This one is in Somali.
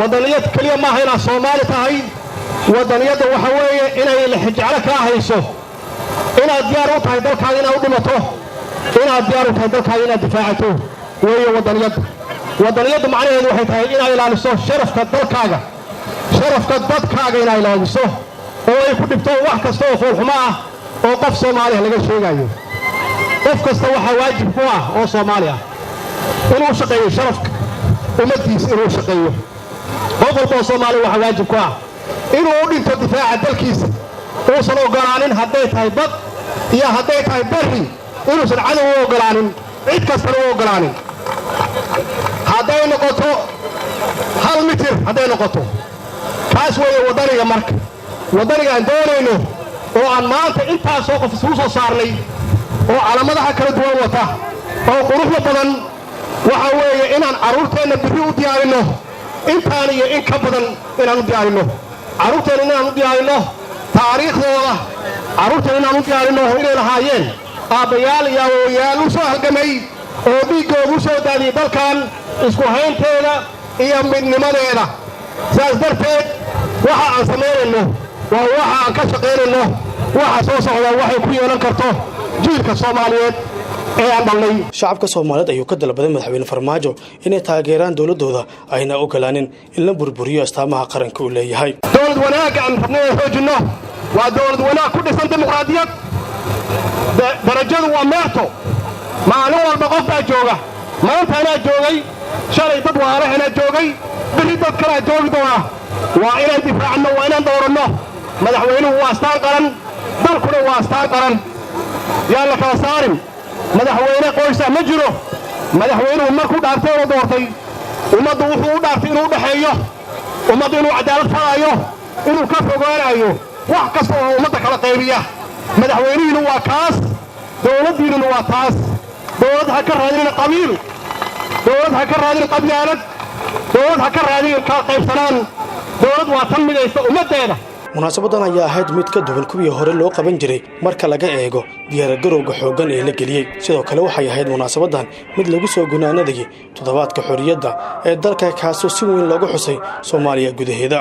wadaniyad kaliya ma aha inaad Soomaali tahay wadaniyada waxa weeye inay la xijaclo ka hayso inaad diyaar u tahay dalkaaga inaad u dhimato inaad diyaar u tahay dalkaaga inaad difaacato weeye wadaniyada macnaheedu waxay tahay inaad ilaaliso sharafka dalkaaga sharafka dadkaaga inaad ilaaliso oo ay ku dhibto wax kasta oo foolxumo ah oo qof Soomaali laga sheegayo qof kasta waxa waajib ku ah oo Soomaali ah inuu shaqeeyo sharafka umadiisa inuu shaqeeyo qof walba oo Soomaali waxa waajib ku ah inuu u dhinto difaaca dalkiisa uusan ogolaanin hadday tahay bad iyo hadday tahay bari inuusan cadow u ogolaanin cid kasta u ogolaanin hadday noqoto hal mitir hadday noqoto kaas weeye wadaniga marka wadaniga aan doonayno oo aan maanta intaas oo qof soo saarnay oo calaamadaha kala duwan wata oo quruxda badan waxa weeye inaan caruurteena biri u diyaarino intaan iyo in ka badan inaan u diyaarino caruurteena inaan u diyaarino taariikhdooda caruurteena inaan u diyaarino inay lahaayeen aabayaal iyo awoowayaal u soo halgamay oo dhiigooda u soo daadiyay dalkan isku haynteeda iyo midnimadeeda saas darteed waxa aan sameynayno waa waxa aan ka shaqeynayno waxa soo socda waxay ku yeelan karto jiilka Soomaaliyeed ee aan dhalnay shacabka Soomaaliyeed ayuu ka dalbaday madaxweyne Farmaajo inay taageeraan dawladooda ayna ogolaanin in la burburiyo astaamaha qaranka uu leeyahay dawlad wanaag aan rabnay xoojino waa dawlad wanaag ku dhisan dimuqraadiyad darajadu waa meerto maalin walba qof baa jooga maanta anaa joogay shalay dad waalahana joogay bixi dad kale joogi doona waa inaan difaacno waa inaan dooranno madaxweynuhu waa astaan qaran dalkuna waa astaan qaran yaa la kala saarin madaxweyne qoysa ma jiro madaxweynuhu markuu dhaartay oo doortay ummaddu wuxuu u dhaartay inuu dhaxeeyo ummaddu inuu cadaalad falayo inuu ka fogaanayo wax kasta oo ummadda kala qaybiya madaxweynuhu waa kaas dawladdiinu waa taas dawlad ha ka raadin qabiil dawlad ha ka raadin qabyaalad dawlad ha ka raadin ka qaybsanaan dawlad waa tan midaysa ummadeeda munaasabadan ayaa ahayd mid ka duwan kuwii hore loo qaban jiray marka laga eego diyaargarowga xooggan ee la geliyay sidoo kale waxay ahayd munaasabadan mid lagu soo gunaanadayay toddobaadka xorriyadda ee dalka kaasoo si weyn loogu xusay Soomaaliya gudaheeda